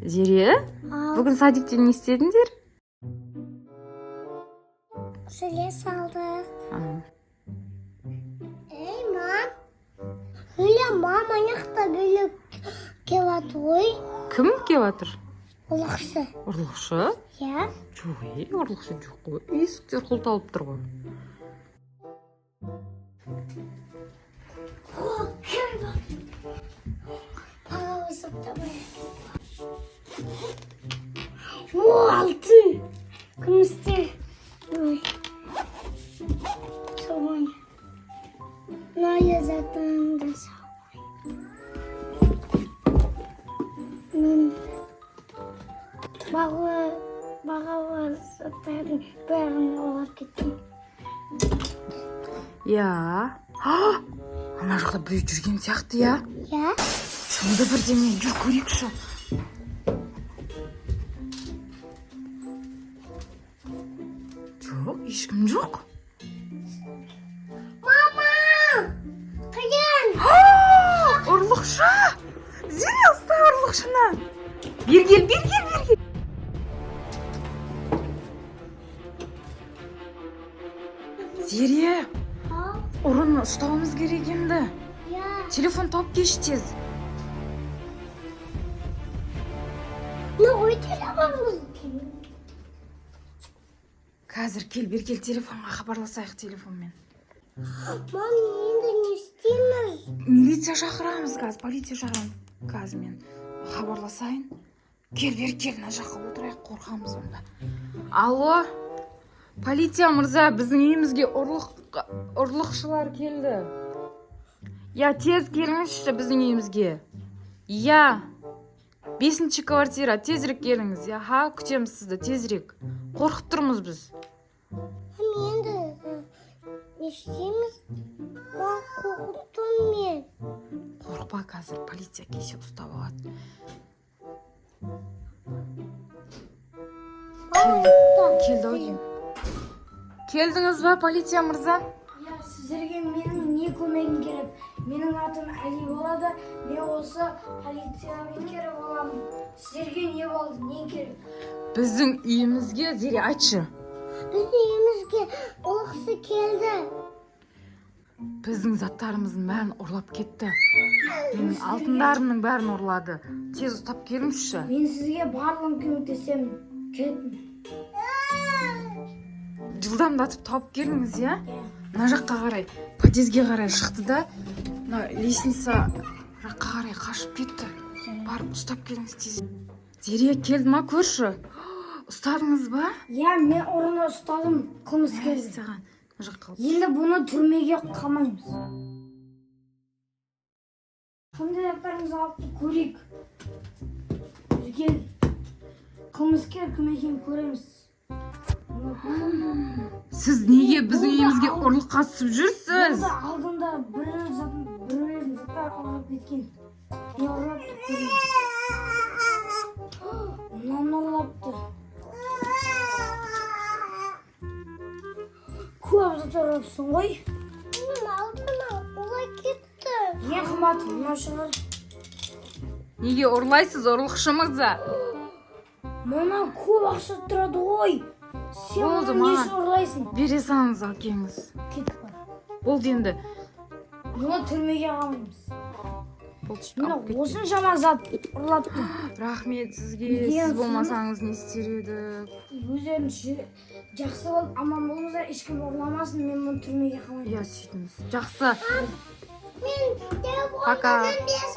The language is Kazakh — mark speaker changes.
Speaker 1: Zeriye, bugün sadikte ne istedindir?
Speaker 2: Süleye saldı.
Speaker 1: Aa.
Speaker 2: Ey mam. Hülya mam ayakta böyle kevatoy.
Speaker 1: Kim kevatır?
Speaker 2: Olaksı.
Speaker 1: Urlukçu?
Speaker 2: Ya.
Speaker 1: Жоқ, urlukçu жоқ. Есіктер құлталып тұр ғой.
Speaker 2: Altı. Kımıstı. Soğan. Ne yazatın da soğan. Bağa satın. Bәрін олап кеткен.
Speaker 1: Я. Ана жақта біреу жүрген сияқты, я?
Speaker 2: Я?
Speaker 1: Сонда бірдеме жүр көрейікші. Жоқ, ешкім жоқ.
Speaker 2: Мама! Қиын!
Speaker 1: Ұрлықшы! Зере, ұстай ұрлықшыны. Бер кел. Зере, ұрыны ұстауымыз керек енді.
Speaker 2: Я.
Speaker 1: Телефон тауып кеш тез.
Speaker 2: Ne o telefonumuz ki?
Speaker 1: Қазір бер кел телефонға хабарласайық телефонмен.
Speaker 2: Мам, енді не істейміз?
Speaker 1: Милиция шақырамыз қазір, полиция шақырамыз қазір мен. Хабарласайын. Бер кел, мына жаққа отырайық, қорқамыз онда. Алло, полиция мырза, біздің үйімізге ұрлықшылар келді. Я, тез келіңізші біздің үйімізге. Я, 5-ші квартира, тезірек келіңіз. Ха, күтеміз сізді, тезірек. Қорқып тұрмыз біз.
Speaker 2: Енді не істейміз? Мам, қорқыптым мен.
Speaker 1: Қорқпа, қазір полиция келсе ұстап алады. Келді ау деймін. Келдіңіз ба, полиция мырза?
Speaker 3: Я, сіздерге менің не көмегім керек? Менің атым Әли болады, мен осы полиция мекері боламын. Сіздерге не болды, не керек?
Speaker 1: Біздің үйімізге, Зере, айтшы.
Speaker 2: Біздің үйімізге ұлықсы келді.
Speaker 1: Біздің заттарымыздың бәрін ұрлап кетті. Менің алтындарымның бәрін ұрлады. Тез ұстап келіңізші.
Speaker 3: Мен сізге барлығын көмектесемін. Кеттім.
Speaker 1: Жылдамдатып тауып келіңіз, я? Мына жаққа қарай, подъезге қарай шықты да, мына лестница жаққа қарай қашып кетті. Барып ұстап келіңіз тез. Зере, келді ма, көрші? Ұстадыңыз ба?
Speaker 3: Я, мен ұрыны ұстадым, қылмыскерді.
Speaker 1: Саған, мына жаққа алып.
Speaker 3: Енді бұны түрмеге қамаймыз. Қандай заттарыңызды алып көрейік. Кел. Қылмыскер кім екенін көреміз.
Speaker 1: Сіз неге біздің үйімізге ұрлыққа түсіп жүрсіз?
Speaker 3: Бұнда алдында біреулердің заттары ұрлап кеткен. Не ұрлапты көрейік. Мынаны ұрлапты. Көп заттар ұрлапсың ғой.
Speaker 2: Менің алтыны олай кетті.
Speaker 3: Ең қымбаты мынау шығар.
Speaker 1: Неге ұрлайсыз, ұрлықшы мырза?
Speaker 3: Мына көп ақша тұрады ғой. Сен
Speaker 1: Болды,
Speaker 3: оны несін ұрлайсың?
Speaker 1: Бере салыңыз, ал келіңіз.
Speaker 3: Кетіп бар.
Speaker 1: Болды енді.
Speaker 3: Бұны түрмеге қамаймыз.
Speaker 1: Болды,
Speaker 3: Мына
Speaker 1: алып кет.
Speaker 3: осыншама зат ұрлапты.
Speaker 1: Рахмет сізге,
Speaker 3: Неден
Speaker 1: сіз болмасаңыз не істер едік?
Speaker 3: Өздеріңіз жақсы болып, аман болыңыздар, ешкім ұрламасын, мен бұны түрмеге қамаймын.
Speaker 1: Я сөйтіңіз. Жақсы.
Speaker 2: Мен
Speaker 1: Пока.
Speaker 2: телефонымнан бес